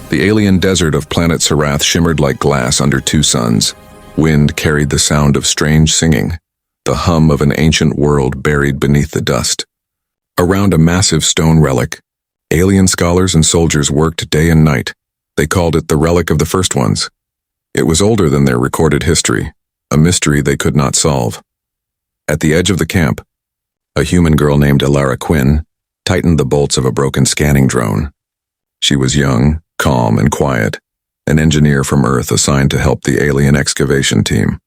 The alien desert of planet Sarath shimmered like glass under two suns. Wind carried the sound of strange singing, the hum of an ancient world buried beneath the dust. Around a massive stone relic, alien scholars and soldiers worked day and night. They called it the relic of the first ones. It was older than their recorded history, a mystery they could not solve. At the edge of the camp, a human girl named Elara Quinn tightened the bolts of a broken scanning drone. She was young, calm, and quiet, an engineer from Earth assigned to help the alien excavation team.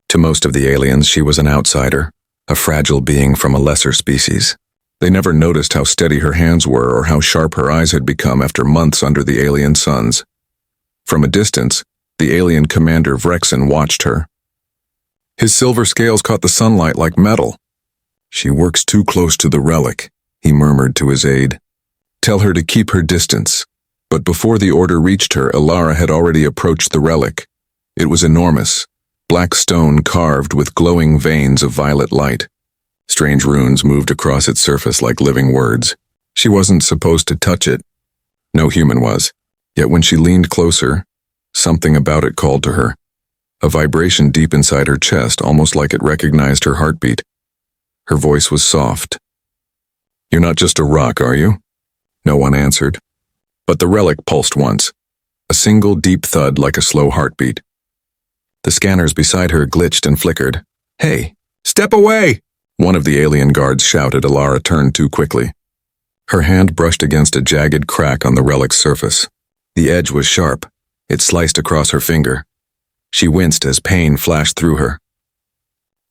To most of the aliens, she was an outsider, a fragile being from a lesser species. They never noticed how steady her hands were or how sharp her eyes had become after months under the alien suns. From a distance, the alien commander Vrexen watched her. His silver scales caught the sunlight like metal. "She works too close to the relic," he murmured to his aide. "Tell her to keep her distance." But before the order reached her, Elara had already approached the relic. It was enormous, black stone carved with glowing veins of violet light. Strange runes moved across its surface like living words. She wasn't supposed to touch it. No human was. Yet when she leaned closer, something about it called to her. A vibration deep inside her chest, almost like it recognized her heartbeat. Her voice was soft. "You're not just a rock, are you?" No one answered. But the relic pulsed once. A single deep thud like a slow heartbeat. The scanners beside her glitched and flickered. "Hey, step away!" One of the alien guards shouted. Elara turned too quickly. Her hand brushed against a jagged crack on the relic's surface. The edge was sharp. It sliced across her finger. She winced as pain flashed through her.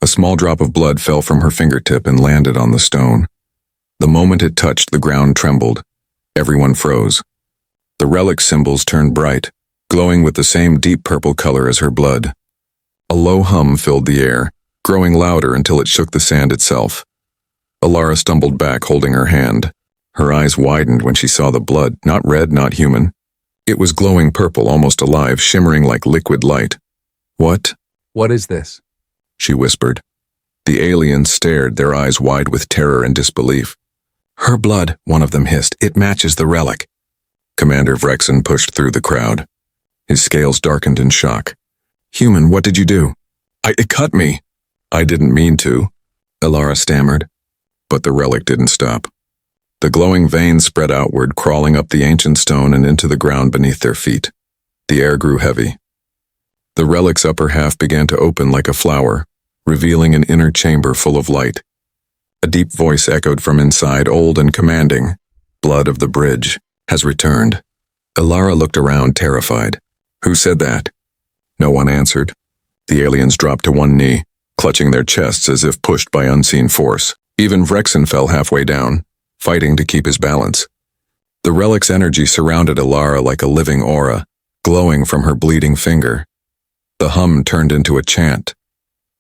A small drop of blood fell from her fingertip and landed on the stone. The moment it touched, the ground trembled. Everyone froze. The relic symbols turned bright, glowing with the same deep purple color as her blood. A low hum filled the air, growing louder until it shook the sand itself. Elara stumbled back, holding her hand. Her eyes widened when she saw the blood, not red, not human. It was glowing purple, almost alive, shimmering like liquid light. What is this?" she whispered. The aliens stared, their eyes wide with terror and disbelief. "Her blood," one of them hissed. "It matches the relic." Commander Vrexen pushed through the crowd. His scales darkened in shock. "Human, what did you do?" It cut me." "I didn't mean to," Elara stammered. But the relic didn't stop. The glowing veins spread outward, crawling up the ancient stone and into the ground beneath their feet. The air grew heavy. The relic's upper half began to open like a flower, revealing an inner chamber full of light. A deep voice echoed from inside, old and commanding. "Blood of the bridge has returned." Elara looked around, terrified. "Who said that?" No one answered. The aliens dropped to one knee, clutching their chests as if pushed by unseen force. Even Vrexen fell halfway down, fighting to keep his balance. The relic's energy surrounded Elara like a living aura, glowing from her bleeding finger. The hum turned into a chant,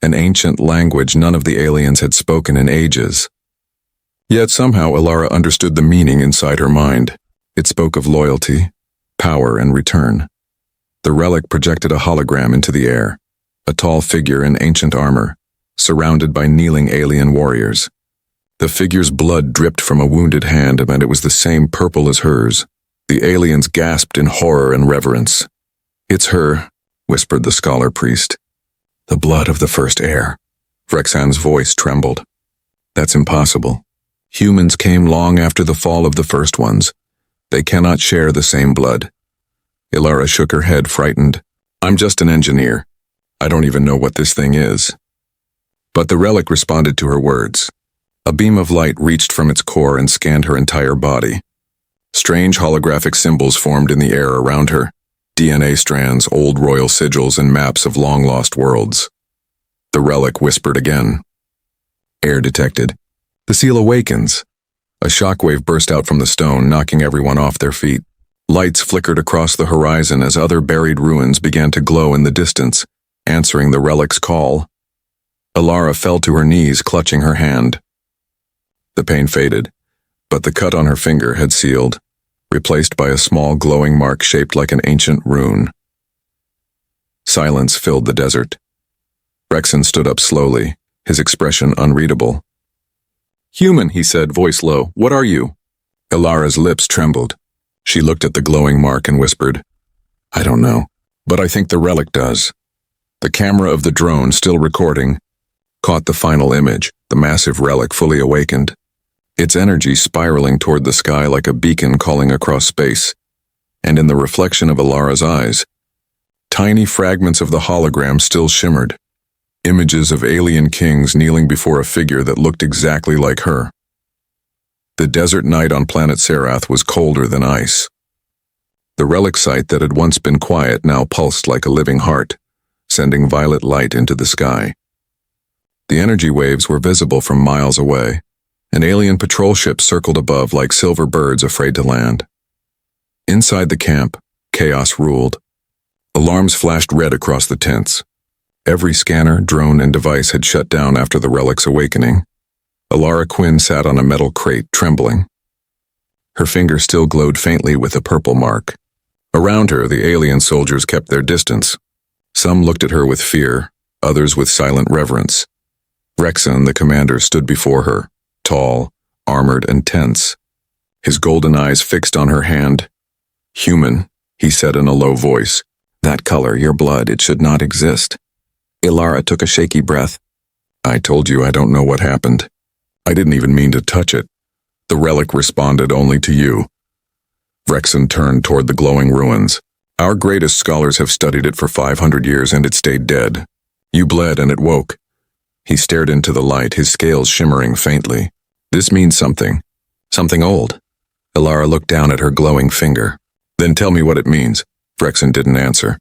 an ancient language none of the aliens had spoken in ages. Yet somehow Elara understood the meaning inside her mind. It spoke of loyalty, power, and return. The relic projected a hologram into the air, a tall figure in ancient armor, surrounded by kneeling alien warriors. The figure's blood dripped from a wounded hand, and it was the same purple as hers. The aliens gasped in horror and reverence. "It's her," whispered the scholar priest. "The blood of the first heir." Vrexan's voice trembled. "That's impossible. Humans came long after the fall of the first ones. They cannot share the same blood." Elara shook her head, frightened. "I'm just an engineer. I don't even know what this thing is." But the relic responded to her words. A beam of light reached from its core and scanned her entire body. Strange holographic symbols formed in the air around her. DNA strands, old royal sigils, and maps of long-lost worlds. The relic whispered again. "Air detected. The seal awakens." A shockwave burst out from the stone, knocking everyone off their feet. Lights flickered across the horizon as other buried ruins began to glow in the distance, answering the relic's call. Elara fell to her knees, clutching her hand. The pain faded, but the cut on her finger had sealed, replaced by a small glowing mark shaped like an ancient rune. Silence filled the desert. Vrexen stood up slowly, his expression unreadable. "Human," he said, voice low. "What are you?" Elara's lips trembled. She looked at the glowing mark and whispered, "I don't know, but I think the relic does." The camera of the drone, still recording, caught the final image, the massive relic fully awakened, its energy spiraling toward the sky like a beacon calling across space. And in the reflection of Alara's eyes, tiny fragments of the hologram still shimmered, images of alien kings kneeling before a figure that looked exactly like her. The desert night on planet Serath was colder than ice. The relic site that had once been quiet now pulsed like a living heart, sending violet light into the sky. The energy waves were visible from miles away. An alien patrol ship circled above like silver birds afraid to land. Inside the camp, chaos ruled. Alarms flashed red across the tents. Every scanner, drone, and device had shut down after the relic's awakening. Alara Quinn sat on a metal crate, trembling. Her finger still glowed faintly with a purple mark. Around her, the alien soldiers kept their distance. Some looked at her with fear, others with silent reverence. Rexon, the commander, stood before her, tall, armored, and tense, his golden eyes fixed on her hand. "Human," he said in a low voice. "That color, your blood, it should not exist." Alara took a shaky breath. "I told you I don't know what happened. I didn't even mean to touch it. The relic responded only to you." Rexon turned toward the glowing ruins. "Our greatest scholars have studied it for 500 years and it stayed dead. You bled and it woke." He stared into the light, his scales shimmering faintly. "This means something. Something old." Alara looked down at her glowing finger. "Then tell me what it means." Rexon didn't answer.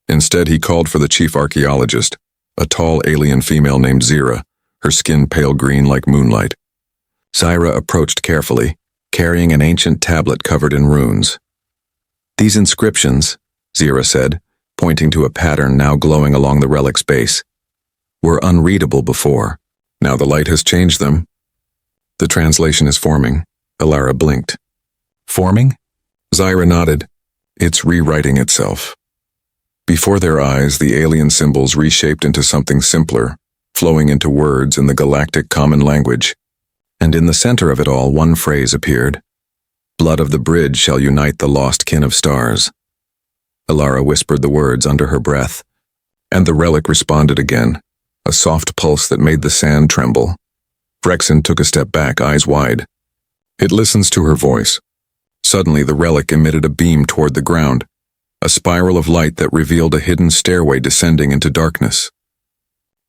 Instead, he called for the chief archaeologist, a tall alien female named Zira, her skin pale green like moonlight. Zira approached carefully, carrying an ancient tablet covered in runes. "These inscriptions," Zira said, pointing to a pattern now glowing along the relic's base, "were unreadable before. Now the light has changed them." "The translation is forming." Alara blinked. "Forming?" Zira nodded. "It's rewriting itself." Before their eyes, the alien symbols reshaped into something simpler, flowing into words in the galactic common language. And in the center of it all, one phrase appeared. "Blood of the bridge shall unite the lost kin of stars." Alara whispered the words under her breath, and the relic responded again, a soft pulse that made the sand tremble. Rexon took a step back, eyes wide. It listens to her voice. Suddenly, the relic emitted a beam toward the ground, a spiral of light that revealed a hidden stairway descending into darkness.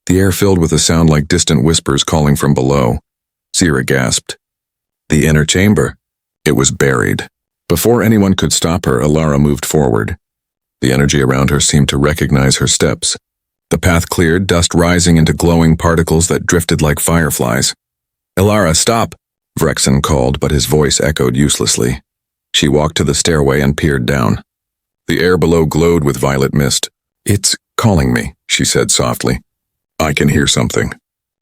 The air filled with a sound like distant whispers calling from below. Zira gasped. The inner chamber. It was buried. Before anyone could stop her, Alara moved forward. The energy around her seemed to recognize her steps. The path cleared, dust rising into glowing particles that drifted like fireflies. "Alara, stop!" Rexon called, but his voice echoed uselessly. She walked to the stairway and peered down. The air below glowed with violet mist. "It's calling me," she said softly. "I can hear something."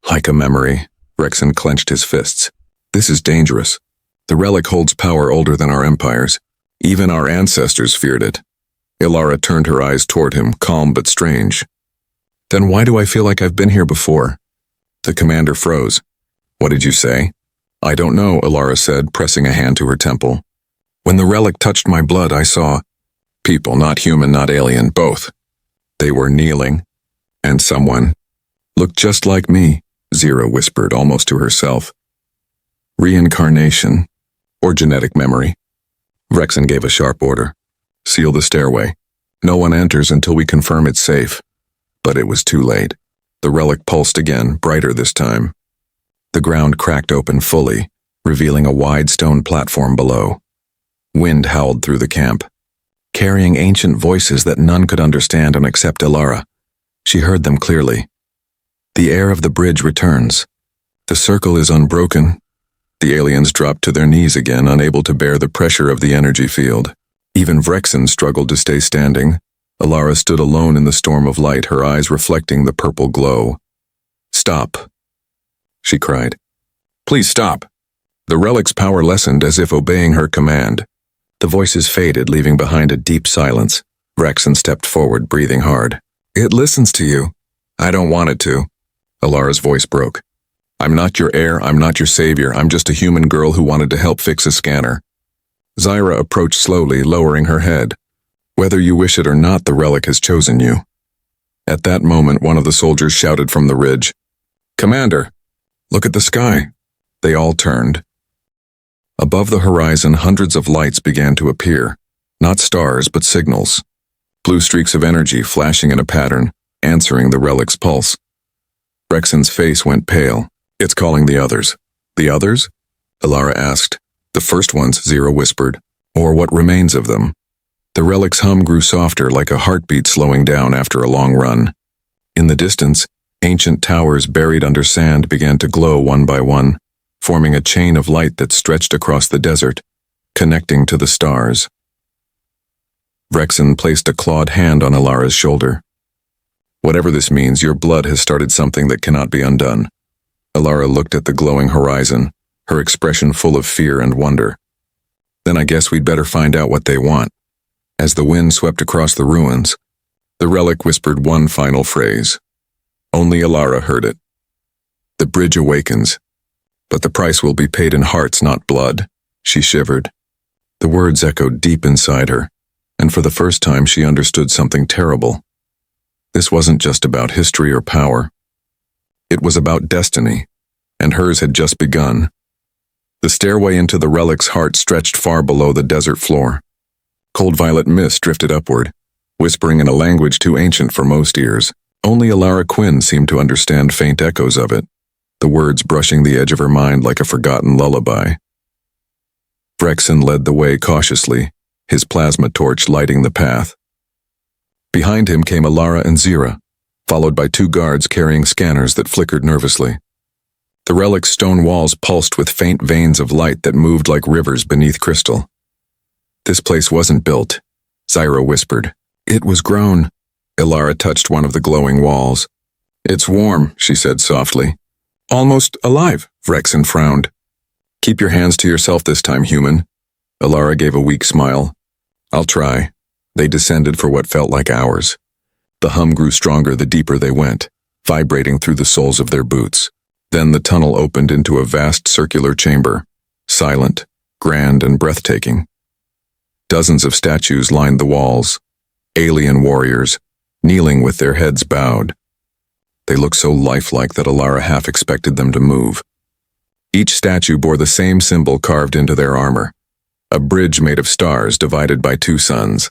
Like a memory, Rexon clenched his fists. "This is dangerous. The relic holds power older than our empires. Even our ancestors feared it." Alara turned her eyes toward him, calm but strange. "Then why do I feel like I've been here before?" The commander froze. "What did you say?" "I don't know," Alara said, pressing a hand to her temple. "When the relic touched my blood, I saw people, not human, not alien, both. They were kneeling, and someone looked just like me," Zira whispered, almost to herself. "Reincarnation, or genetic memory." Rexon gave a sharp order. "Seal the stairway. No one enters until we confirm it's safe." But it was too late. The relic pulsed again, brighter this time. The ground cracked open fully, revealing a wide stone platform below. Wind howled through the camp, carrying ancient voices that none could understand except Alara. She heard them clearly. "The air of the bridge returns. The circle is unbroken." The aliens dropped to their knees again, unable to bear the pressure of the energy field. Even Rexon struggled to stay standing. Alara stood alone in the storm of light, her eyes reflecting the purple glow. "Stop," she cried. "Please stop." The relic's power lessened as if obeying her command. The voices faded, leaving behind a deep silence. Rexon stepped forward, breathing hard. "It listens to you." "I don't want it to." Alara's voice broke. "I'm not your heir, I'm not your savior, I'm just a human girl who wanted to help fix a scanner." Zyra approached slowly, lowering her head. Whether you wish it or not, the relic has chosen you. At that moment, one of the soldiers shouted from the ridge, "Commander, look at the sky." They all turned. Above the horizon, hundreds of lights began to appear, not stars but signals. Blue streaks of energy flashing in a pattern, answering the relic's pulse. Rexon's face went pale. "It's calling the others." "The others?" Alara asked. "The first ones," Zyra whispered. "Or what remains of them." The relic's hum grew softer, like a heartbeat slowing down after a long run. In the distance, ancient towers buried under sand began to glow one by one, forming a chain of light that stretched across the desert, connecting to the stars. Rexon placed a clawed hand on Alara's shoulder. "Whatever this means, your blood has started something that cannot be undone." Alara looked at the glowing horizon, her expression full of fear and wonder. "Then I guess we'd better find out what they want." As the wind swept across the ruins, the relic whispered one final phrase. Only Alara heard it. "The bridge awakens, but the price will be paid in hearts, not blood." She shivered. The words echoed deep inside her, and for the first time she understood something terrible. This wasn't just about history or power. It was about destiny, and hers had just begun. The stairway into the relic's heart stretched far below the desert floor. Cold violet mist drifted upward, whispering in a language too ancient for most ears. Only Alara Quinn seemed to understand faint echoes of it, the words brushing the edge of her mind like a forgotten lullaby. Rexon led the way cautiously, his plasma torch lighting the path. Behind him came Alara and Zyra, followed by two guards carrying scanners that flickered nervously. The relic's stone walls pulsed with faint veins of light that moved like rivers beneath crystal. "This place wasn't built," Zyra whispered. "It was grown." Alara touched one of the glowing walls. "It's warm," she said softly. "Almost alive," Rexon frowned. "Keep your hands to yourself this time, human." Alara gave a weak smile. "I'll try." They descended for what felt like hours. The hum grew stronger the deeper they went, vibrating through the soles of their boots. Then the tunnel opened into a vast circular chamber, silent, grand, and breathtaking. Dozens of statues lined the walls, alien warriors, kneeling with their heads bowed. They looked so lifelike that Alara half expected them to move. Each statue bore the same symbol carved into their armor, a bridge made of stars divided by two suns.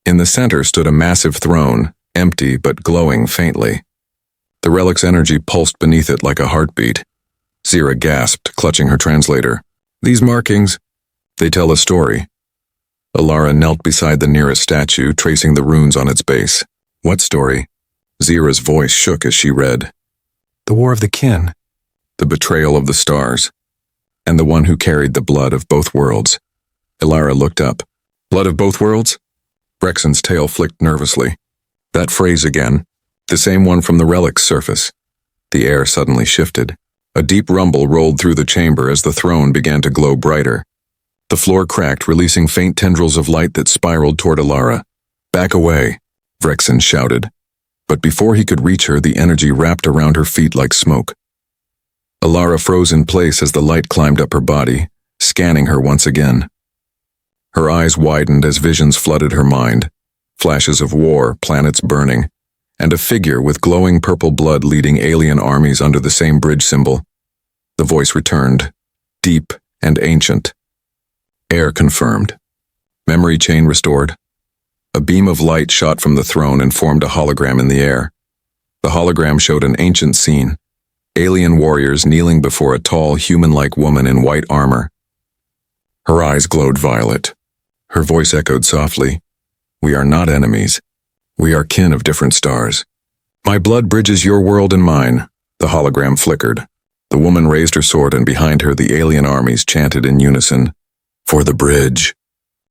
In the center stood a massive throne, empty but glowing faintly. The relic's energy pulsed beneath it like a heartbeat. Zyra gasped, clutching her translator. "These markings, they tell a story." Alara knelt beside the nearest statue, tracing the runes on its base. "What story?" Zyra's voice shook as she read. "The War of the Kin, the betrayal of the stars, and the one who carried the blood of both worlds." Alara looked up. "Blood of both worlds?" Rexon's tail flicked nervously. That phrase again, the same one from the relic's surface. The air suddenly shifted. A deep rumble rolled through the chamber as the throne began to glow brighter. The floor cracked, releasing faint tendrils of light that spiraled toward Alara. "Back away," Rexon shouted. But before he could reach her, the energy wrapped around her feet like smoke. Alara froze in place as the light climbed up her body, scanning her once again. Her eyes widened as visions flooded her mind, flashes of war, planets burning, and a figure with glowing purple blood leading alien armies under the same bridge symbol. The voice returned, deep and ancient. Air confirmed. Memory chain restored. A beam of light shot from the throne and formed a hologram in the air. The hologram showed an ancient scene. Alien warriors kneeling before a tall, human-like woman in white armor. Her eyes glowed violet. Her voice echoed softly. "We are not enemies. We are kin of different stars. My blood bridges your world and mine." The hologram flickered. The woman raised her sword, and behind her the alien armies chanted in unison, "For the bridge.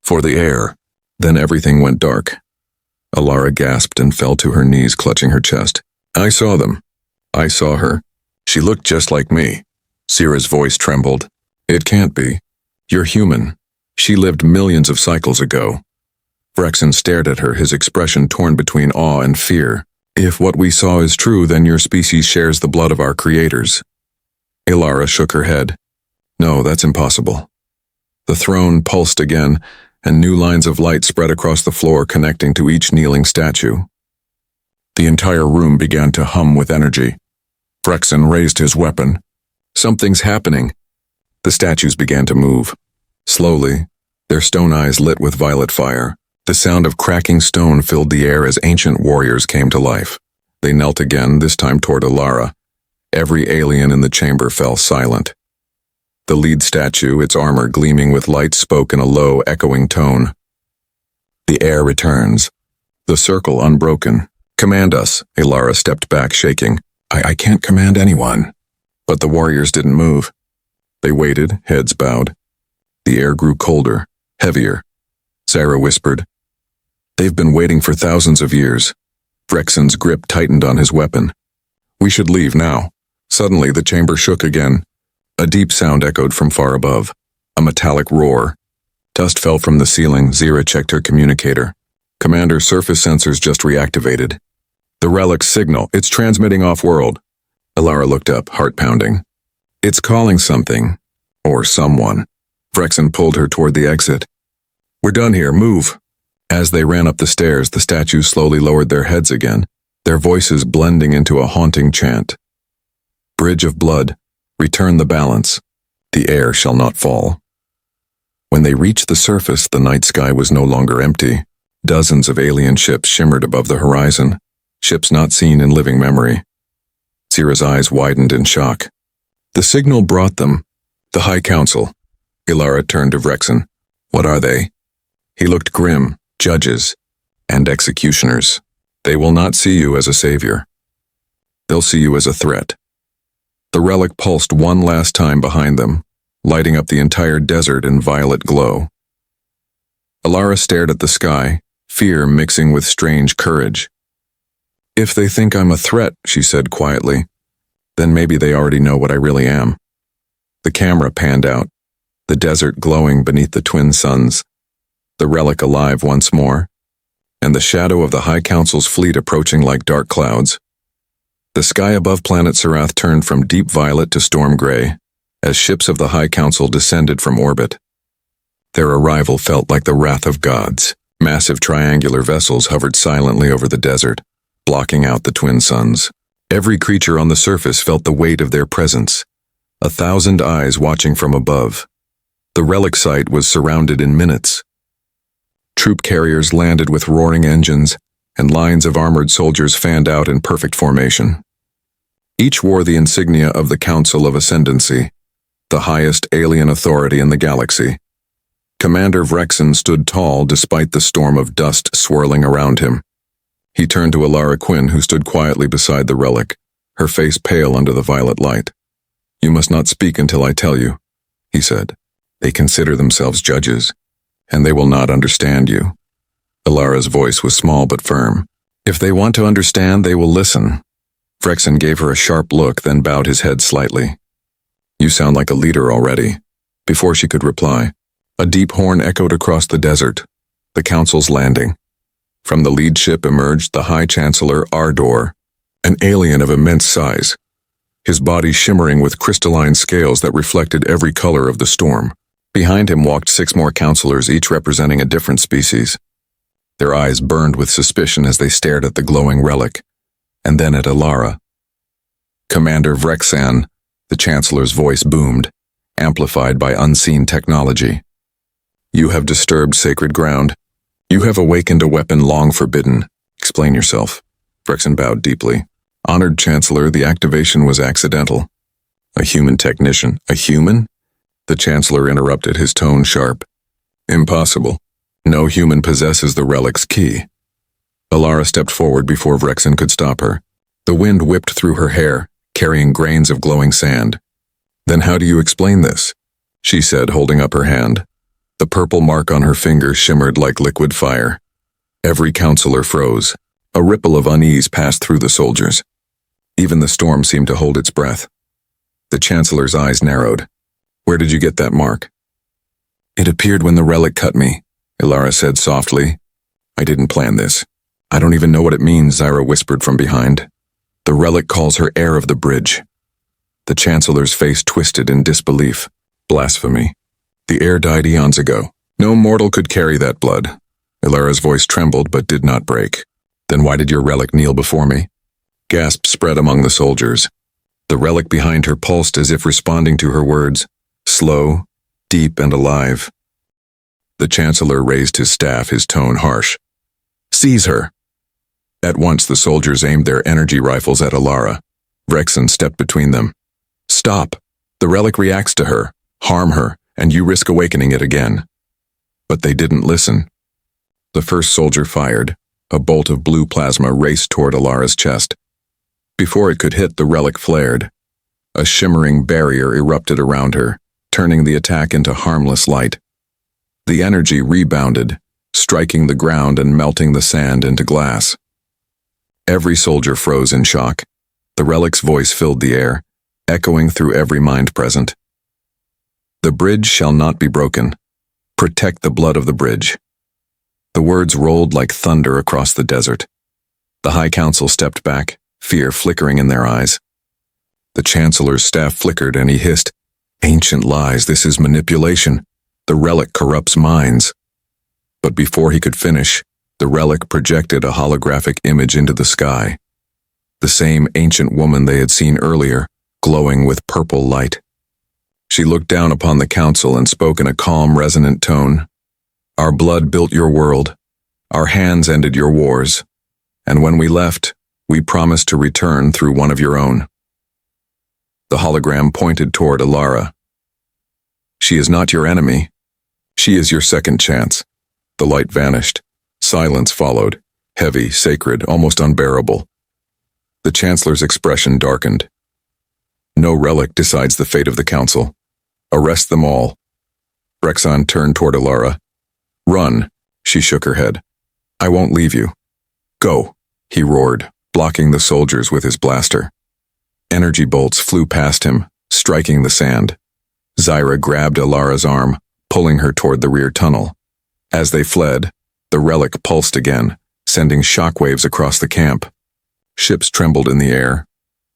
For the air." Then everything went dark. Alara gasped and fell to her knees, clutching her chest. "I saw them. I saw her. She looked just like me." Zyra's voice trembled. "It can't be. You're human. She lived millions of cycles ago." Rexon stared at her, his expression torn between awe and fear. "If what we saw is true, then your species shares the blood of our creators." Alara shook her head. "No, that's impossible." The throne pulsed again, and new lines of light spread across the floor, connecting to each kneeling statue. The entire room began to hum with energy. Vrexen raised his weapon. Something's happening. The statues began to move. Slowly, their stone eyes lit with violet fire. The sound of cracking stone filled the air as ancient warriors came to life. They knelt again, this time toward Alara. Every alien in the chamber fell silent. The lead statue, its armor gleaming with light, spoke in a low, echoing tone. The air returns. The circle unbroken. Command us. Alara stepped back, shaking. I can't command anyone. But the warriors didn't move. They waited, heads bowed. The air grew colder, heavier. Sarah whispered, "They've been waiting for thousands of years." Vrexen's grip tightened on his weapon. "We should leave now." Suddenly, the chamber shook again. A deep sound echoed from far above. A metallic roar. Dust fell from the ceiling. Zira checked her communicator. "Commander, surface sensors just reactivated." "The relic's signal. It's transmitting off-world." Alara looked up, heart pounding. "It's calling something. Or someone." Vrexen pulled her toward the exit. "We're done here. Move." As they ran up the stairs, the statues slowly lowered their heads again, their voices blending into a haunting chant. "Bridge of blood. Return the balance. The air shall not fall." When they reached the surface, the night sky was no longer empty. Dozens of alien ships shimmered above the horizon, ships not seen in living memory. Zira's eyes widened in shock. The signal brought them. The High Council. Alara turned to Vrexen. "What are they?" He looked grim. "Judges and executioners. They will not see you as a savior. They'll see you as a threat." The relic pulsed one last time behind them, lighting up the entire desert in violet glow. Alara stared at the sky, fear mixing with strange courage. "If they think I'm a threat," she said quietly, "then maybe they already know what I really am." The camera panned out, the desert glowing beneath the twin suns, the relic alive once more, and the shadow of the High Council's fleet approaching like dark clouds. The sky above planet Sarath turned from deep violet to storm gray, as ships of the High Council descended from orbit. Their arrival felt like the wrath of gods. Massive triangular vessels hovered silently over the desert, blocking out the twin suns. Every creature on the surface felt the weight of their presence, 1,000 eyes watching from above. The relic site was surrounded in minutes. Troop carriers landed with roaring engines, and lines of armored soldiers fanned out in perfect formation. Each wore the insignia of the Council of Ascendancy, the highest alien authority in the galaxy. Commander Vrexen stood tall despite the storm of dust swirling around him. He turned to Alara Quinn, who stood quietly beside the relic, her face pale under the violet light. "You must not speak until I tell you," he said. "They consider themselves judges, and they will not understand you." Alara's voice was small but firm. "If they want to understand, they will listen." Vrexen gave her a sharp look, then bowed his head slightly. "You sound like a leader already." Before she could reply, a deep horn echoed across the desert, the Council's landing. From the lead ship emerged the High Chancellor Ardor, an alien of immense size, his body shimmering with crystalline scales that reflected every color of the storm. Behind him walked 6 more counselors, each representing a different species. Their eyes burned with suspicion as they stared at the glowing relic, and then at Alara. "Commander Vrexen," the Chancellor's voice boomed, amplified by unseen technology. "You have disturbed sacred ground. You have awakened a weapon long forbidden. Explain yourself." Vrexen bowed deeply. "Honored Chancellor, the activation was accidental." "A human technician." "A human?" The Chancellor interrupted, his tone sharp. "Impossible. No human possesses the relic's key." Alara stepped forward before Vrexen could stop her. The wind whipped through her hair, carrying grains of glowing sand. "Then how do you explain this?" she said, holding up her hand. The purple mark on her finger shimmered like liquid fire. Every counselor froze. A ripple of unease passed through the soldiers. Even the storm seemed to hold its breath. The Chancellor's eyes narrowed. "Where did you get that mark?" "It appeared when the relic cut me," Alara said softly. "I didn't plan this." "I don't even know what it means," Zira whispered from behind. "The relic calls her heir of the bridge." The Chancellor's face twisted in disbelief. "Blasphemy. The air died eons ago. No mortal could carry that blood. Ilara's voice trembled but did not break. Then why did your relic kneel before me? Gasps spread among the soldiers. The relic behind her pulsed as if responding to her words, slow, deep, and alive. The Chancellor raised his staff, his tone harsh. Seize her! At once the soldiers aimed their energy rifles at Ilara. Vrexen stepped between them. Stop! The relic reacts to her. Harm her, and you risk awakening it again. But they didn't listen. The first soldier fired. A bolt of blue plasma raced toward Ilara's chest. Before it could hit, the relic flared. A shimmering barrier erupted around her, turning the attack into harmless light. The energy rebounded, striking the ground and melting the sand into glass. Every soldier froze in shock. The relic's voice filled the air, echoing through every mind present. The bridge shall not be broken. Protect the blood of the bridge. The words rolled like thunder across the desert. The High Council stepped back, fear flickering in their eyes. The Chancellor's staff flickered and he hissed, Ancient lies, this is manipulation. The relic corrupts minds. But before he could finish, the relic projected a holographic image into the sky. The same ancient woman they had seen earlier, glowing with purple light. She looked down upon the council and spoke in a calm, resonant tone. Our blood built your world. Our hands ended your wars. And when we left, we promised to return through one of your own. The hologram pointed toward Ilara. She is not your enemy. She is your second chance. The light vanished. Silence followed, heavy, sacred, almost unbearable. The Chancellor's expression darkened. No relic decides the fate of the Council. Arrest them all. Vrexen turned toward Ilara. Run, she shook her head. I won't leave you. Go, he roared, blocking the soldiers with his blaster. Energy bolts flew past him, striking the sand. Zyra grabbed Ilara's arm, pulling her toward the rear tunnel. As they fled, the relic pulsed again, sending shockwaves across the camp. Ships trembled in the air.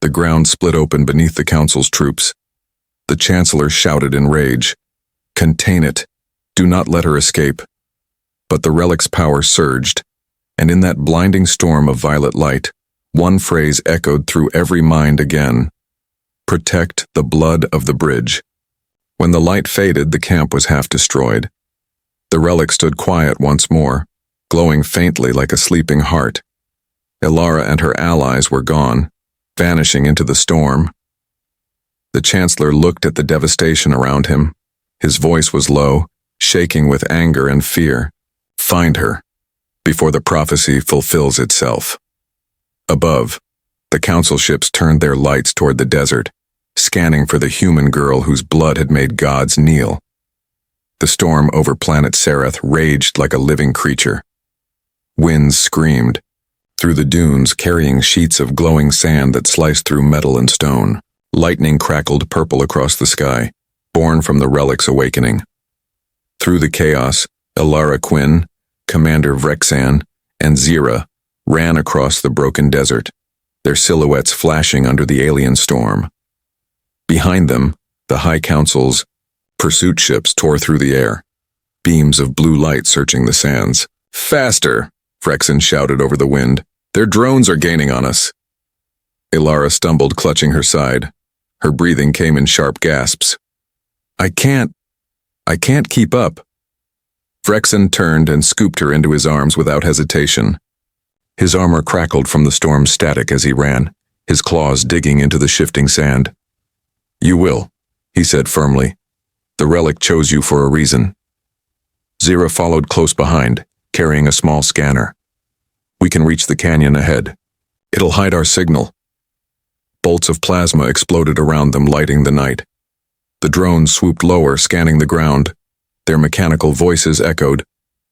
The ground split open beneath the Council's troops. The Chancellor shouted in rage, Contain it. Do not let her escape. But the relic's power surged, and in that blinding storm of violet light, one phrase echoed through every mind again. Protect the blood of the bridge. When the light faded, the camp was half destroyed. The relic stood quiet once more, glowing faintly like a sleeping heart. Ilara and her allies were gone, vanishing into the storm. The Chancellor looked at the devastation around him. His voice was low, shaking with anger and fear. Find her, before the prophecy fulfills itself. Above, the Council ships turned their lights toward the desert, scanning for the human girl whose blood had made gods kneel. The storm over planet Sereth raged like a living creature. Winds screamed, through the dunes carrying sheets of glowing sand that sliced through metal and stone. Lightning crackled purple across the sky, born from the relic's awakening. Through the chaos, Ilara Quinn, Commander Vrexen, and Zyra ran across the broken desert, their silhouettes flashing under the alien storm. Behind them, the High Council's pursuit ships tore through the air, beams of blue light searching the sands. Faster! Vrexen shouted over the wind. Their drones are gaining on us. Ilara stumbled, clutching her side. Her breathing came in sharp gasps. I can't keep up. Vrexen turned and scooped her into his arms without hesitation. His armor crackled from the storm's static as he ran, his claws digging into the shifting sand. You will, he said firmly. The relic chose you for a reason. Zyra followed close behind, carrying a small scanner. We can reach the canyon ahead. It'll hide our signal. Bolts of plasma exploded around them, lighting the night. The drones swooped lower, scanning the ground. Their mechanical voices echoed.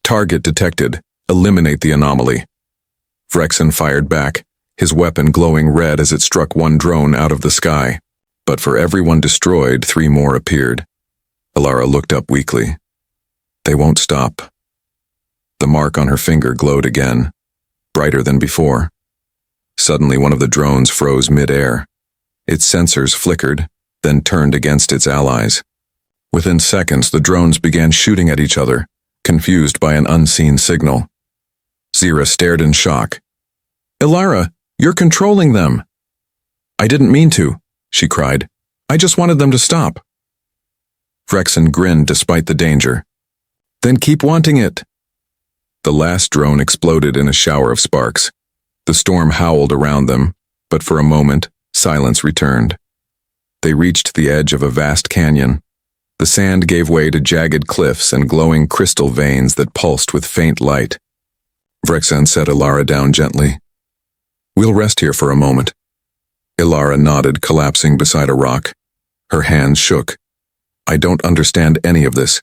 Target detected. Eliminate the anomaly. Vrexen fired back, his weapon glowing red as it struck one drone out of the sky. But for every one destroyed, 3 more appeared. Ilara looked up weakly. They won't stop. The mark on her finger glowed again, brighter than before. Suddenly, one of the drones froze mid-air. Its sensors flickered, then turned against its allies. Within seconds, the drones began shooting at each other, confused by an unseen signal. Zira stared in shock. "Ilara, you're controlling them!" "I didn't mean to," she cried. "I just wanted them to stop." Vrexen grinned despite the danger. "Then keep wanting it." The last drone exploded in a shower of sparks. The storm howled around them, but for a moment, silence returned. They reached the edge of a vast canyon. The sand gave way to jagged cliffs and glowing crystal veins that pulsed with faint light. Vrexen set Ilara down gently. "We'll rest here for a moment." Ilara nodded, collapsing beside a rock. Her hands shook. "I don't understand any of this.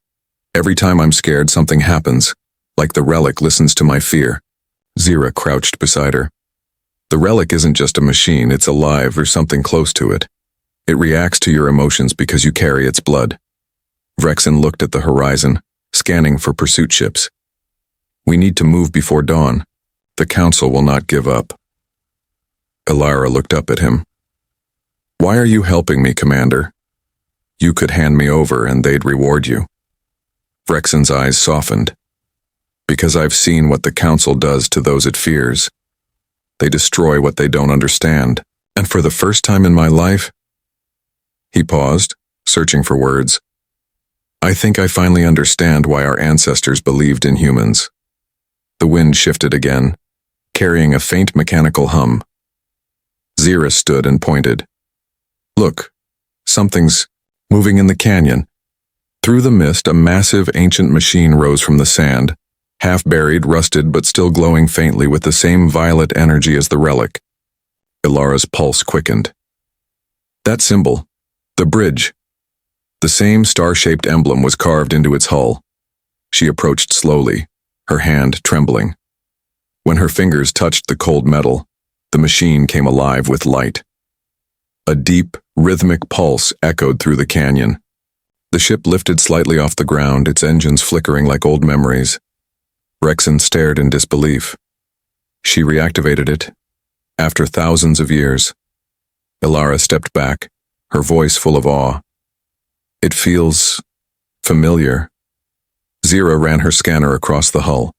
Every time I'm scared, something happens, like the relic listens to my fear." Zira crouched beside her. "The relic isn't just a machine, it's alive or something close to it. It reacts to your emotions because you carry its blood." Vrexen looked at the horizon, scanning for pursuit ships. "We need to move before dawn. The Council will not give up." Ilara looked up at him. "Why are you helping me, Commander? You could hand me over and they'd reward you." Vrexen's eyes softened. "Because I've seen what the Council does to those it fears. They destroy what they don't understand, and for the first time in my life—" He paused, searching for words. "I think I finally understand why our ancestors believed in humans." The wind shifted again, carrying a faint mechanical hum. Zira stood and pointed. "Look, something's moving in the canyon." Through the mist, a massive ancient machine rose from the sand, half buried, rusted, but still glowing faintly with the same violet energy as the relic. Ilara's pulse quickened. That symbol, the bridge. The same star-shaped emblem was carved into its hull. She approached slowly, her hand trembling. When her fingers touched the cold metal, the machine came alive with light. A deep, rhythmic pulse echoed through the canyon. The ship lifted slightly off the ground, its engines flickering like old memories. Vrexen stared in disbelief. She reactivated it, after thousands of years. Ilara stepped back, her voice full of awe. "It feels familiar." Zira ran her scanner across the hull.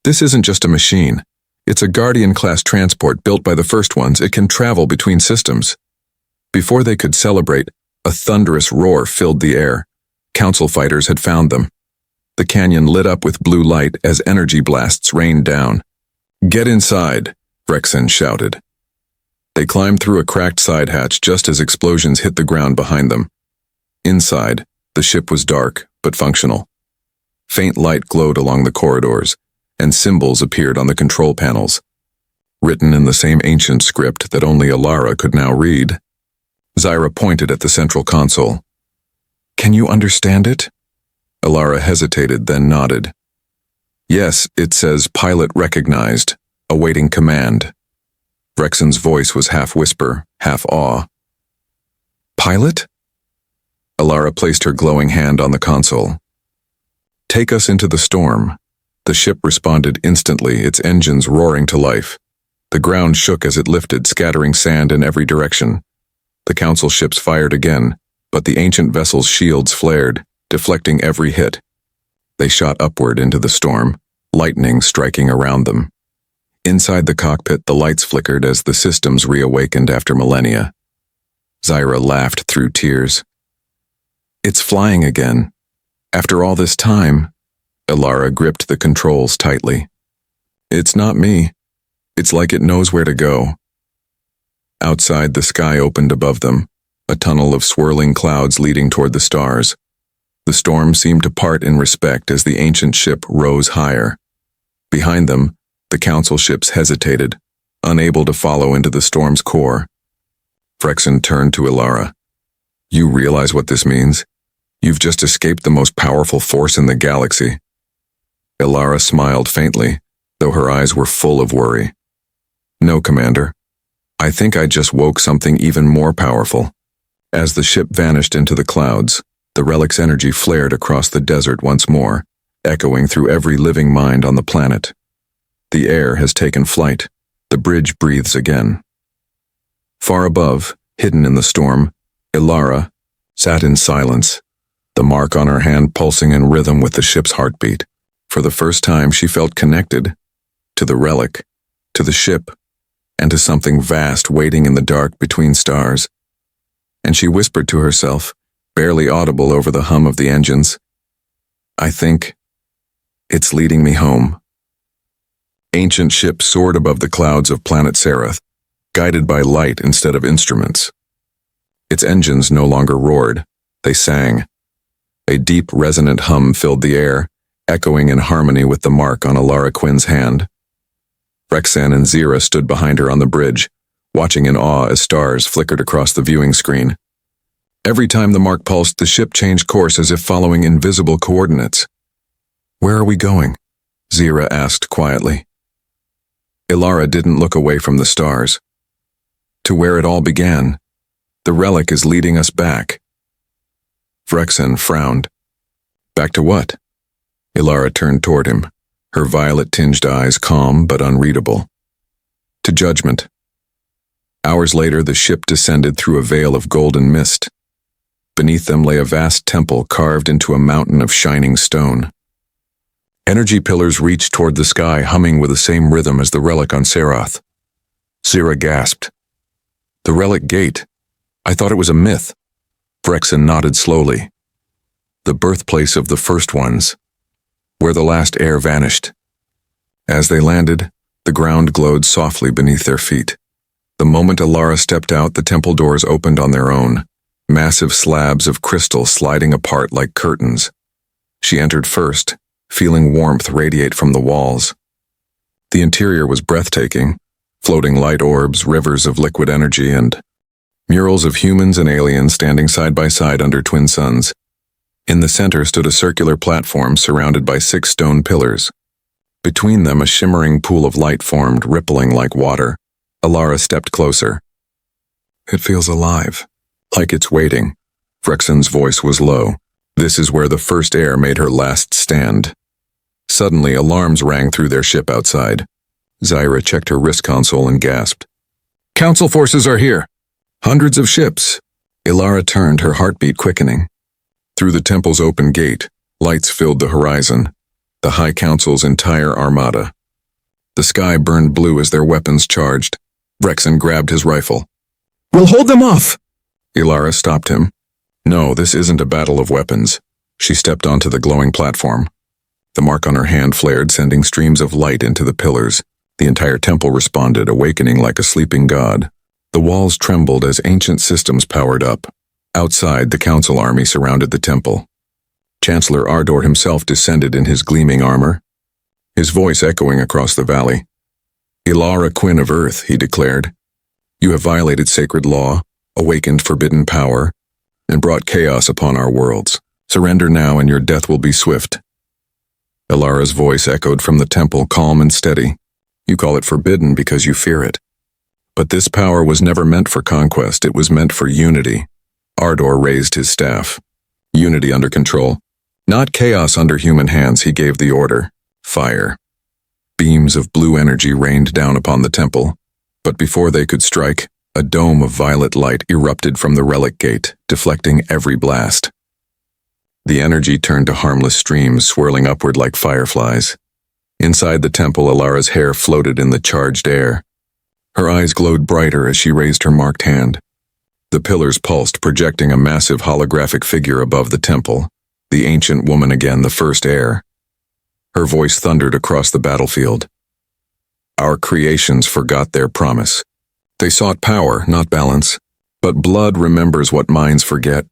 "This isn't just a machine. It's a Guardian-class transport built by the first ones. It can travel between systems." Before they could celebrate, a thunderous roar filled the air. Council fighters had found them. The canyon lit up with blue light as energy blasts rained down. "Get inside," Vrexen shouted. They climbed through a cracked side hatch just as explosions hit the ground behind them. Inside, the ship was dark, but functional. Faint light glowed along the corridors, and symbols appeared on the control panels, written in the same ancient script that only Ilara could now read. Zira pointed at the central console. "Can you understand it?" Ilara hesitated, then nodded. "Yes, it says pilot recognized, awaiting command." Vrexen's voice was half whisper, half awe. "Pilot?" Ilara placed her glowing hand on the console. "Take us into the storm." The ship responded instantly, its engines roaring to life. The ground shook as it lifted, scattering sand in every direction. The Council ships fired again, but the ancient vessel's shields flared, deflecting every hit. They shot upward into the storm, lightning striking around them. Inside the cockpit, the lights flickered as the systems reawakened after millennia. Zira laughed through tears. "It's flying again. After all this time." Ilara gripped the controls tightly. "It's not me. It's like it knows where to go." Outside, the sky opened above them, a tunnel of swirling clouds leading toward the stars. The storm seemed to part in respect as the ancient ship rose higher. Behind them, the Council ships hesitated, unable to follow into the storm's core. Vrexen turned to Ilara. "You realize what this means? You've just escaped the most powerful force in the galaxy." Ilara smiled faintly, though her eyes were full of worry. "No, Commander. I think I just woke something even more powerful." As the ship vanished into the clouds, the relic's energy flared across the desert once more, echoing through every living mind on the planet. The air has taken flight. The bridge breathes again. Far above, hidden in the storm, Ilara sat in silence. the mark on her hand pulsing in rhythm with the ship's heartbeat. For the first time, she felt connected to the relic, to the ship, and to something vast waiting in the dark between stars. And she whispered to herself, barely audible over the hum of the engines, "I think it's leading me home." Ancient ship soared above the clouds of planet Serath, guided by light instead of instruments. Its engines no longer roared, they sang. A deep, resonant hum filled the air, echoing in harmony with the mark on Alara Quinn's hand. Rexan and Zira stood behind her on the bridge, watching in awe as stars flickered across the viewing screen. Every time the mark pulsed, the ship changed course as if following invisible coordinates. "Where are we going?" Zira asked quietly. Ilara didn't look away from the stars. "To where it all began. The relic is leading us back." Rexan frowned. "Back to what?" Ilara turned toward him, her violet-tinged eyes calm but unreadable. "To judgment." Hours later, the ship descended through a veil of golden mist. Beneath them lay a vast temple carved into a mountain of shining stone. Energy pillars reached toward the sky, humming with the same rhythm as the relic on Serath. Zira gasped. "The relic gate. I thought it was a myth." Rexan nodded slowly. "The birthplace of the first ones, where the last heir vanished." As they landed, the ground glowed softly beneath their feet. The moment Alara stepped out, the temple doors opened on their own, massive slabs of crystal sliding apart like curtains. She entered first, feeling warmth radiate from the walls. The interior was breathtaking, floating light orbs, rivers of liquid energy, and murals of humans and aliens standing side by side under twin suns. In the center stood a circular platform surrounded by 6 stone pillars. Between them, a shimmering pool of light formed, rippling like water. Alara stepped closer. "It feels alive, like it's waiting." Rexan's voice was low. "This is where the first heir made her last stand." Suddenly, alarms rang through their ship outside. Zyra checked her wrist console and gasped. "Council forces are here! Hundreds of ships!" Ilara turned, her heartbeat quickening. Through the temple's open gate, lights filled the horizon, the High Council's entire armada. The sky burned blue as their weapons charged. Rexan grabbed his rifle. "We'll hold them off!" Ilara stopped him. "No, this isn't a battle of weapons." She stepped onto the glowing platform. The mark on her hand flared, sending streams of light into the pillars. The entire temple responded, awakening like a sleeping god. The walls trembled as ancient systems powered up. Outside, the council army surrounded the temple. Chancellor Ardor himself descended in his gleaming armor, his voice echoing across the valley. "Ilara Quinn of Earth," he declared, "you have violated sacred law, awakened forbidden power, and brought chaos upon our worlds. Surrender now and your death will be swift." Ilara's voice echoed from the temple, calm and steady. "You call it forbidden because you fear it. But this power was never meant for conquest, it was meant for unity." Ardor raised his staff. "Unity under control. Not chaos under human hands," he gave the order. "Fire." Beams of blue energy rained down upon the temple, but before they could strike, a dome of violet light erupted from the relic gate, deflecting every blast. The energy turned to harmless streams swirling upward like fireflies. Inside the temple, Alara's hair floated in the charged air. Her eyes glowed brighter as she raised her marked hand. The pillars pulsed, projecting a massive holographic figure above the temple, the ancient woman again, the first heir. Her voice thundered across the battlefield. "Our creations forgot their promise. They sought power, not balance. But blood remembers what minds forget."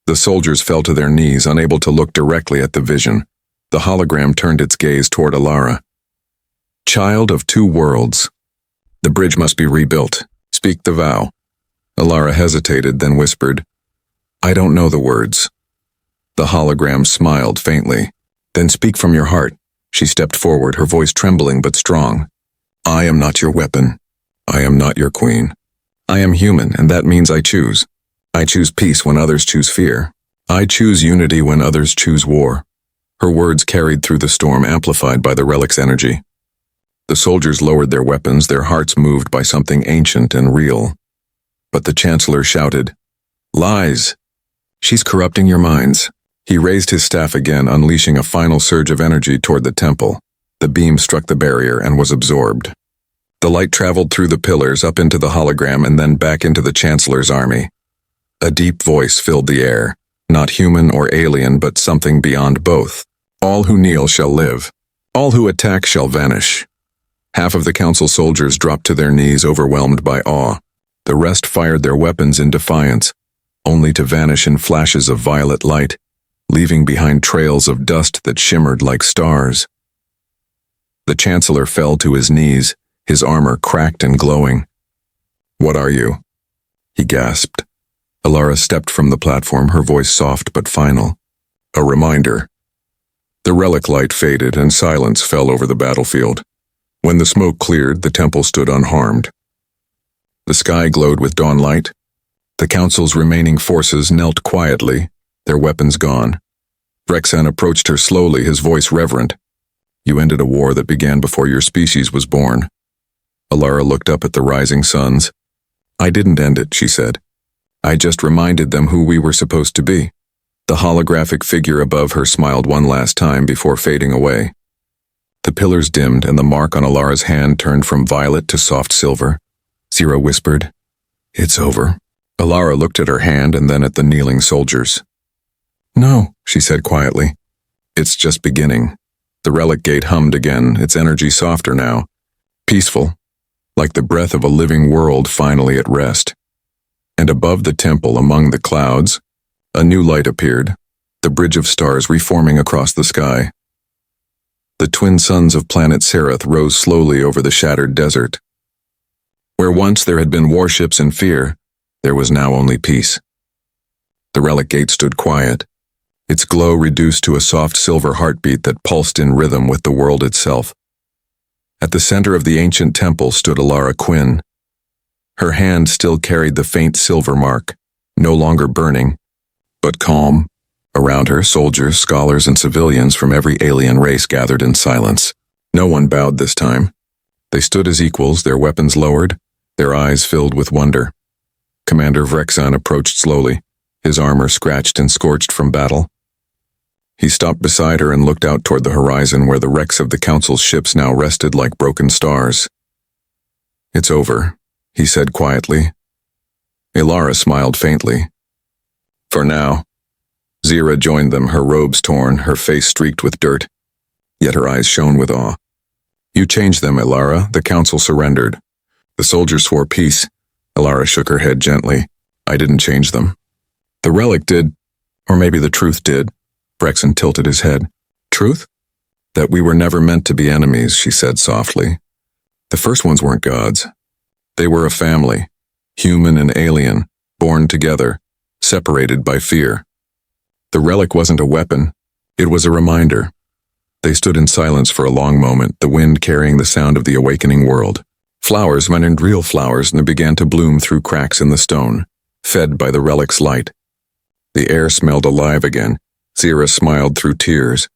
The soldiers fell to their knees, unable to look directly at the vision. The hologram turned its gaze toward Alara. "Child of 2 worlds. The bridge must be rebuilt. Speak the vow." Alara hesitated, then whispered, "I don't know the words." The hologram smiled faintly. "Then speak from your heart." She stepped forward, her voice trembling but strong. "I am not your weapon. I am not your queen. I am human, and that means I choose. I choose peace when others choose fear. I choose unity when others choose war." Her words carried through the storm, amplified by the relic's energy. The soldiers lowered their weapons, their hearts moved by something ancient and real. But the Chancellor shouted, "Lies! She's corrupting your minds. He raised his staff again, unleashing a final surge of energy toward the temple. The beam struck the barrier and was absorbed. The light traveled through the pillars, up into the hologram, and then back into the Chancellor's army. A deep voice filled the air, not human or alien, but something beyond both. All who kneel shall live. All who attack shall vanish. Half of the council soldiers dropped to their knees, overwhelmed by awe. The rest fired their weapons in defiance, only to vanish in flashes of violet light, leaving behind trails of dust that shimmered like stars. The Chancellor fell to his knees, his armor cracked and glowing. "What are you?" he gasped. Alara stepped from the platform, her voice soft but final. "A reminder." The relic light faded and silence fell over the battlefield. When the smoke cleared, the temple stood unharmed. The sky glowed with dawn light. The council's remaining forces knelt quietly, their weapons gone. Rexan approached her slowly, his voice reverent. "You ended a war that began before your species was born." Alara looked up at the rising suns. "I didn't end it," she said. "I just reminded them who we were supposed to be." The holographic figure above her smiled one last time before fading away. The pillars dimmed and the mark on Alara's hand turned from violet to soft silver. Zero whispered, "It's over." Alara looked at her hand and then at the kneeling soldiers. "No," she said quietly. "It's just beginning." The relic gate hummed again, its energy softer now, peaceful, like the breath of a living world finally at rest. And above the temple, among the clouds, a new light appeared, the bridge of stars reforming across the sky. The twin suns of planet Sereth rose slowly over the shattered desert. Where once there had been warships and fear, there was now only peace. The relic gate stood quiet, its glow reduced to a soft silver heartbeat that pulsed in rhythm with the world itself. At the center of the ancient temple stood Alara Quinn. Her hand still carried the faint silver mark, no longer burning, but calm. Around her, soldiers, scholars, and civilians from every alien race gathered in silence. No one bowed this time. They stood as equals, their weapons lowered, their eyes filled with wonder. Commander Vrexan approached slowly, his armor scratched and scorched from battle. He stopped beside her and looked out toward the horizon where the wrecks of the council's ships now rested like broken stars. "It's over," he said quietly. Alara smiled faintly. "For now." Zira joined them, her robes torn, her face streaked with dirt, yet her eyes shone with awe. "You changed them, Alara." The council surrendered. The soldiers swore peace. Alara shook her head gently. "I didn't change them. The relic did, or maybe the truth did." Brexan tilted his head. "Truth?" "That we were never meant to be enemies," she said softly. "The first ones weren't gods. They were a family, human and alien, born together, separated by fear. The relic wasn't a weapon, it was a reminder." They stood in silence for a long moment, the wind carrying the sound of the awakening world. Flowers rendered real flowers and began to bloom through cracks in the stone, fed by the relic's light. The air smelled alive again. Zira smiled through tears.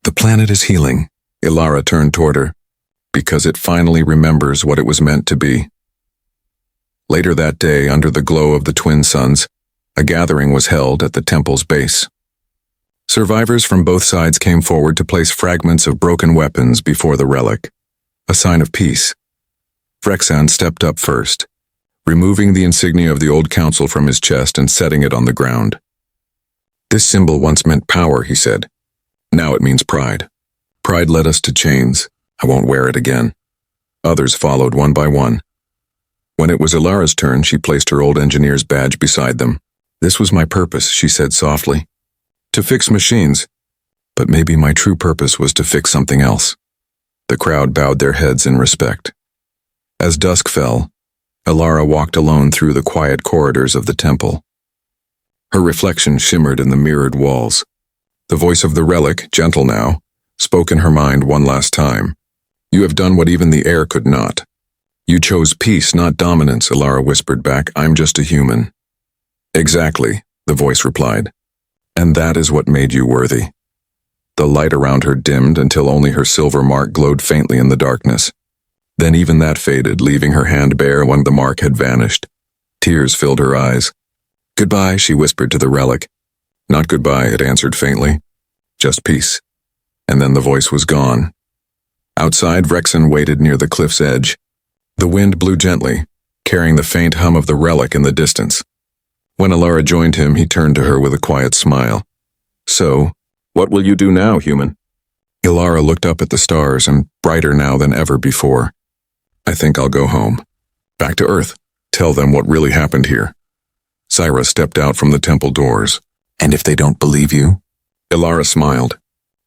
"The planet is healing." Alara turned toward her. "Because it finally remembers what it was meant to be." Later that day, under the glow of the twin suns, a gathering was held at the temple's base. Survivors from both sides came forward to place fragments of broken weapons before the relic, a sign of peace. Vrexan stepped up first, removing the insignia of the old council from his chest and setting it on the ground. "This symbol once meant power," he said. "Now it means pride. Pride led us to chains. I won't wear it again." Others followed one by one. When it was Alara's turn, she placed her old engineer's badge beside them. "This was my purpose," she said softly. "To fix machines. But maybe my true purpose was to fix something else." The crowd bowed their heads in respect. As dusk fell, Alara walked alone through the quiet corridors of the temple. Her reflection shimmered in the mirrored walls. The voice of the relic, gentle now, spoke in her mind one last time. "You have done what even the air could not. You chose peace, not dominance," Alara whispered back. "I'm just a human." "Exactly," the voice replied. "And that is what made you worthy." The light around her dimmed until only her silver mark glowed faintly in the darkness. Then even that faded, leaving her hand bare when the mark had vanished. Tears filled her eyes. "Goodbye," she whispered to the relic. Not goodbye, it answered faintly. Just peace. And then the voice was gone. Outside, Vrexen waited near the cliff's edge. The wind blew gently, carrying the faint hum of the relic in the distance. When Alara joined him, he turned to her with a quiet smile. So, what will you do now, human? Alara looked up at the stars, and brighter now than ever before. I think I'll go home. Back to Earth. Tell them what really happened here. Syra stepped out from the temple doors. And if they don't believe you? Alara smiled.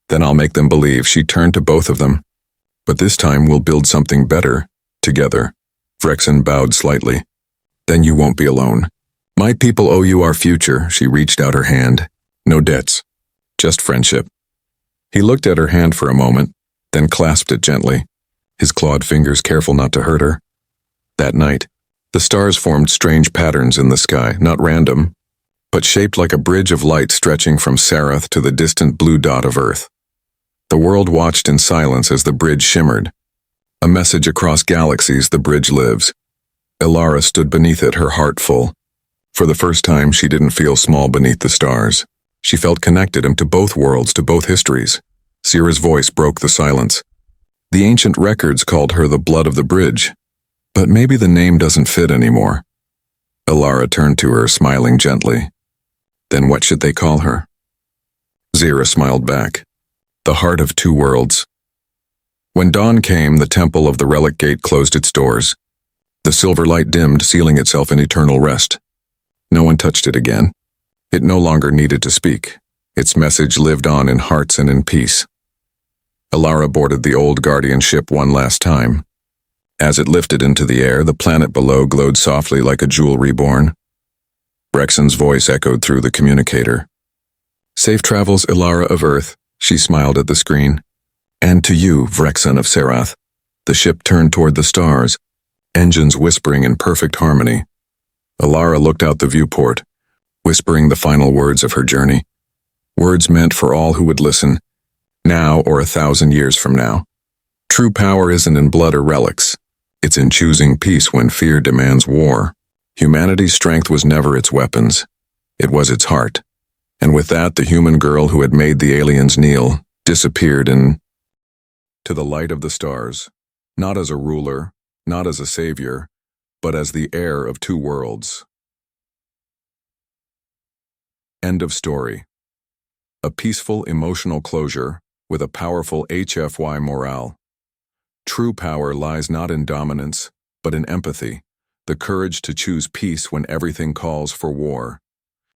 Then I'll make them believe. She turned to both of them. But this time we'll build something better, together. Vrexen bowed slightly. Then you won't be alone. My people owe you our future. She reached out her hand. No debts. Just friendship. He looked at her hand for a moment, then clasped it gently, his clawed fingers careful not to hurt her. That night, the stars formed strange patterns in the sky, not random, but shaped like a bridge of light stretching from Sarath to the distant blue dot of Earth. The world watched in silence as the bridge shimmered. A message across galaxies: the bridge lives. Alara stood beneath it, her heart full. For the first time, she didn't feel small beneath the stars. She felt connected to both worlds, to both histories. Sira's voice broke the silence. The ancient records called her the blood of the bridge, but maybe the name doesn't fit anymore. Alara turned to her, smiling gently. Then what should they call her? Zira smiled back. The heart of two worlds. When dawn came, the temple of the relic gate closed its doors. The silver light dimmed, sealing itself in eternal rest. No one touched it again. It no longer needed to speak. Its message lived on in hearts and in peace. Alara boarded the old guardian ship one last time. As it lifted into the air, the planet below glowed softly like a jewel reborn. Vrexen's voice echoed through the communicator. Safe travels, Alara of Earth, she smiled at the screen. And to you, Vrexen of Sarath. The ship turned toward the stars, engines whispering in perfect harmony. Alara looked out the viewport, whispering the final words of her journey. Words meant for all who would listen, now or 1,000 years from now. True power isn't in blood or relics. It's in choosing peace when fear demands war. Humanity's strength was never its weapons. It was its heart. And with that, the human girl who had made the aliens kneel disappeared to the light of the stars, not as a ruler, not as a savior, but as the heir of two worlds. End of story. A peaceful, emotional closure with a powerful HFY morale. True power lies not in dominance, but in empathy, the courage to choose peace when everything calls for war.